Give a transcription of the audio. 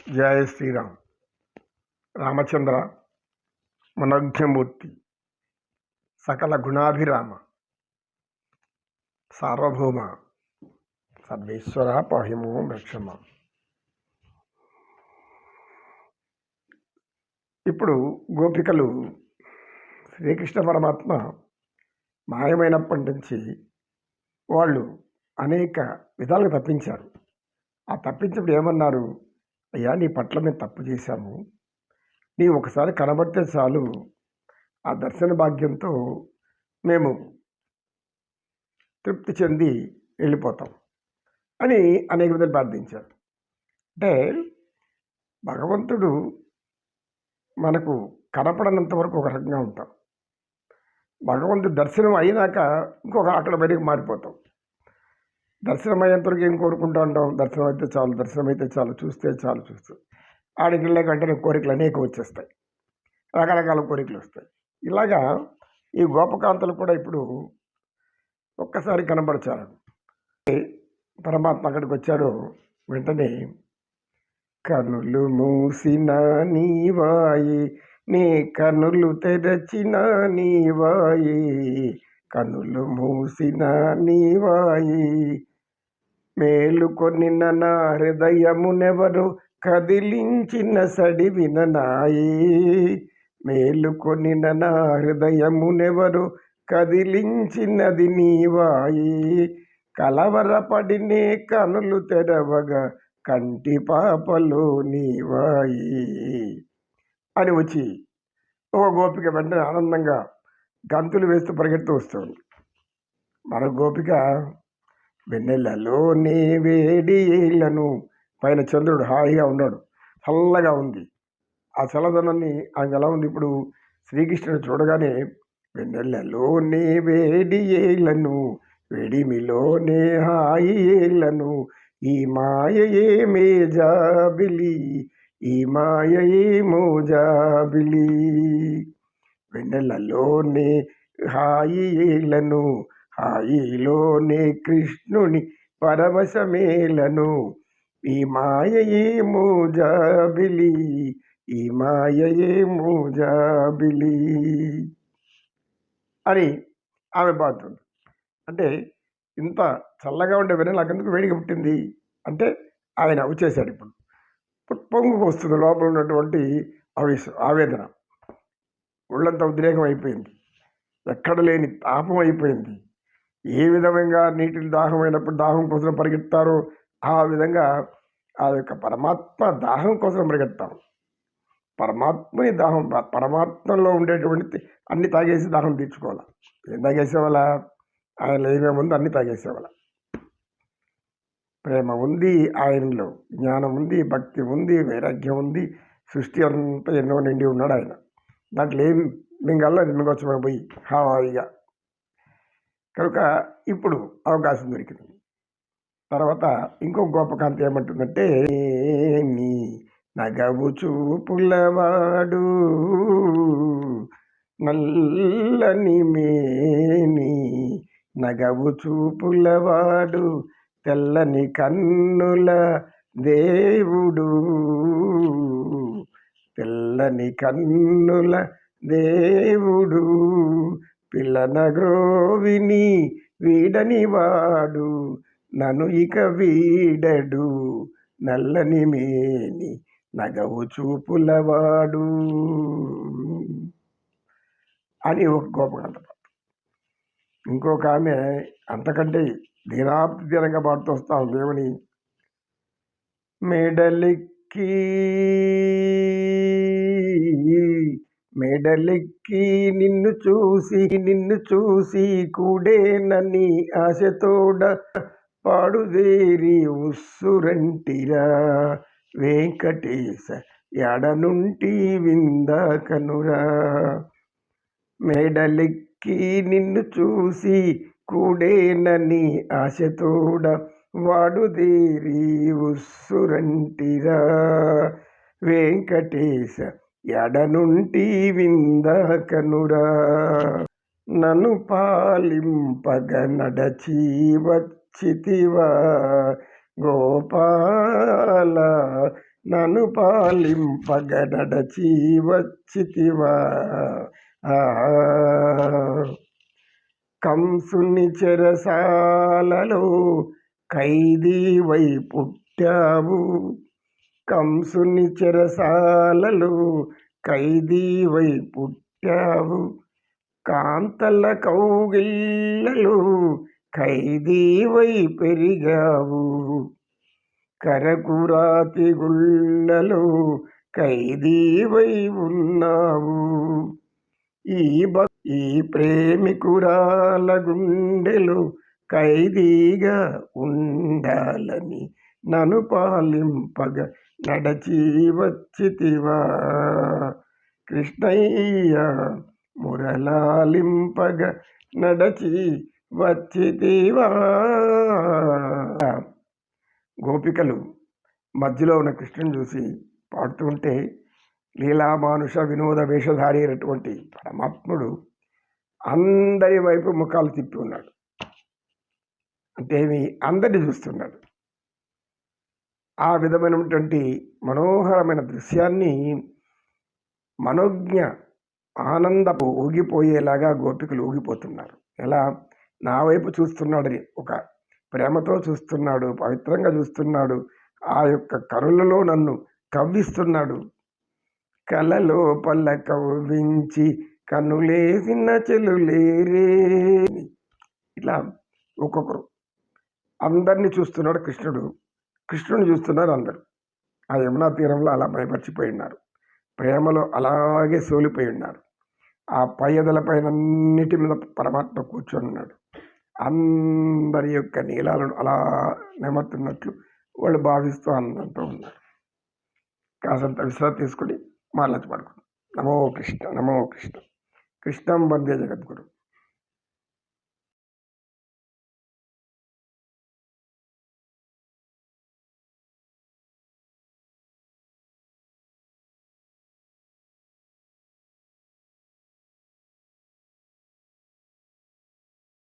జయ శ్రీరామ్. రామచంద్ర మనోజ్ఞమూర్తి సకల గుణాభిరామ సార్వభౌమ సర్వేశ్వర పాహిమో రక్షమ. ఇప్పుడు గోపికలు శ్రీకృష్ణ పరమాత్మ మాయమైనప్పటి నుంచి వాళ్ళు అనేక విధాలుగా తప్పించారు. ఆ తప్పించినప్పుడు ఏమన్నారు? అయ్యా, నీ పట్ల మేము తప్పు చేశాము, నీ ఒకసారి కనబడితే చాలు, ఆ దర్శన భాగ్యంతో మేము తృప్తి చెంది వెళ్ళిపోతాం అని అనేక విధాలు ప్రార్థించారు. అంటే భగవంతుడు మనకు కనపడనంత వరకు ఒక రకంగా ఉంటాం, భగవంతుడు దర్శనం అయినాక ఇంకొక అక్కడ బయటకు మారిపోతాం. దర్శనం అయ్యేంతవరకు ఏం కోరుకుంటూ ఉంటాం? దర్శనం అయితే చాలు, దర్శనం అయితే చాలు, చూస్తే చాలు, ఆడికి వెళ్ళాక వెంటనే కోరికలు అనేక వచ్చేస్తాయి, రకరకాల కోరికలు వస్తాయి. ఇలాగా ఈ గోపకాంతలు కూడా ఇప్పుడు ఒక్కసారి కనబడచారు. పరమాత్మ అక్కడికి వచ్చాడు. వెంటనే కనులు మూసిన నీవాయి, నీ కనులు తెరచిన నీవాయి, కనులు మూసిన నీవాయి, మేలుకొనిన నా హృదయమునెవరు కదిలించిన సడివిన నాయి, మేలుకొనిన నా హృదయమునెవరు కదిలించినది నీవాయి, కలవరపడినే కనులు తెరవగా కంటి పాపలో నీవాయి అని వచ్చి ఒక గోపిక వెంటనే ఆనందంగా గంతులు వేస్తూ పరిగెడుతూ వస్తుంది. మరో గోపిక వెన్నెలలోనే వేడి ఏళ్లను, పైన చంద్రుడు హాయిగా ఉన్నాడు, చల్లగా ఉంది. ఆ చల్లదనాన్ని ఆమె ఎలా ఉంది? ఇప్పుడు శ్రీకృష్ణుడు చూడగానే వెన్నెలలోనే వేడి ఏళ్లను, వేడిమిలోనే హాయి ఏళ్లను, ఈ మాయయే మేజాబిలి, ఈ మాయయే మోజాబిలి, వెన్నెలలోనే హాయి ఏళ్లను, హాయిలోనే కృష్ణుని పరవశమేలను, ఈ మాయయే మోజాబిలి, ఈ మాయయే మోజాబిలి అని ఆమె బాగుతుంది. అంటే ఇంత చల్లగా ఉండే వెన్నెల నాకెందుకు వేడిగా పుట్టింది అంటే ఆయన వచ్చేసాడు. ఇప్పుడు పొంగుకు వస్తుంది లోపల ఉన్నటువంటి ఆవేదన, ఒళ్ళంతా ఉద్రేకం అయిపోయింది, ఎక్కడ లేని తాపం అయిపోయింది. ఏ విధంగా నీటిని దాహమైనప్పుడు దాహం కోసం పరిగెత్తారో ఆ విధంగా ఆ యొక్క పరమాత్మ దాహం కోసం పరిగెత్తాం. పరమాత్మని దాహం, పరమాత్మలో ఉండేటువంటి అన్ని తాగేసి దాహం తీర్చుకోవాలి. ఏం తాగేసేవాళ్ళ? ఆయన ఏమేమి ఉందో అన్ని తాగేసేవాళ్ళ. ప్రేమ ఉంది ఆయనలో, జ్ఞానం ఉంది, భక్తి ఉంది, వైరాగ్యం ఉంది, సృష్టి అంతా ఎన్నో నిండి ఉన్నాడు ఆయన. దాంట్లో ఏం మింగల్లా మింగొచ్చు పోయి హాయిగా. కనుక ఇప్పుడు అవకాశం దొరికింది. తర్వాత ఇంకో గోపకాంత ఏమంటుందంటే, నీ నగవు చూపులవాడు నల్లని మేని, నగవు చూపులవాడు తెల్లని కన్నుల దేవుడు, తెల్లని కన్నుల దేవుడు, పిల్లన గ్రోవిని వీడని వాడు నన్ను ఇక వీడడు, నల్లని మేని నగవు చూపులవాడు అని ఒక గోపకాంత. ఇంకొక ఆమె అంతకంటే దీనాప్తిదీనంగా పాడుతూ వస్తాం దేవుని. మేడలెక్కి నిన్ను చూసి కూడేనని ఆశతోడ పాడుదేరి ఉస్సురంటిరా, వెంకటేశ ఎడనుంటి విందాకనురా, మేడలెక్కి నిన్ను చూసి కూడేనని ఆశతోడ వాడుదేరి ఉస్సురంటిరా, వెంకటేశ ఎడనుంటి విందాకనురా, నన్ను పాలింపగ నడచి వచ్చితివా గోపాల, నన్ను పాలింపగ నడచి వచ్చితివా. ఆ, కంసుని చెరసాలలో ఖైదీవై పుట్టావు. కంసుని చెరసాలలో ఖైదీవై పుట్టావు. కాంతల కౌగిళ్ళలో ఖైదీవై పెరిగావు. కరకురాతి గుళ్ళలో ఖైదీవై ఉన్నావు. ఈ ఈ ప్రేమికురాల గుండెలో ఖైదీగా ఉండాలని నన్ను పాలింపగ నడచి వచ్చితివా. కృష్ణయ్య మురళాలింపగ నడచి వచ్చితివా. గోపికలు మధ్యలో ఉన్న కృష్ణుని చూసి పాడుతూ ఉంటే లీలామానుష వినోద వేషధారి అయినటువంటి పరమాత్ముడు అందరి వైపు ముఖాలు తిప్పి ఉన్నాడు. అంటే అందరిని చూస్తున్నాడు. ఆ విధమైనటువంటి మనోహరమైన దృశ్యాన్ని మనోజ్ఞ ఆనందపు ఊగిపోయేలాగా గోపికలు ఊగిపోతున్నారు. ఎలా? నా వైపు చూస్తున్నాడని ఒక ప్రేమతో చూస్తున్నాడు, పవిత్రంగా చూస్తున్నాడు. ఆ యొక్క కరులలో నన్ను కవ్విస్తున్నాడు. కలలో పల్ల కవ్వించి కన్నులేసిన చెలులేరే. ఇట్లా ఒక్కొక్కరు అందరినీ చూస్తున్నాడు కృష్ణుడు. కృష్ణుని చూస్తున్నారు అందరూ. ఆ యమునా తీరంలో అలా భయపరిచిపోయి ఉన్నారు. ప్రేమలో అలాగే సోలిపోయి ఉన్నారు. ఆ పైదల పైన అన్నిటి మీద పరమాత్మ కూర్చొని ఉన్నాడు. అందరి యొక్క నీలాలను అలా నెమర్తున్నట్లు వాళ్ళు భావిస్తూ ఆనందంతో ఉన్నారు. కాసంత విశ్రాంతి తీసుకుని మళ్ళీ పడుకున్నాం. నమో కృష్ణ, నమో కృష్ణ. కృష్ణం వందే జగద్గురు.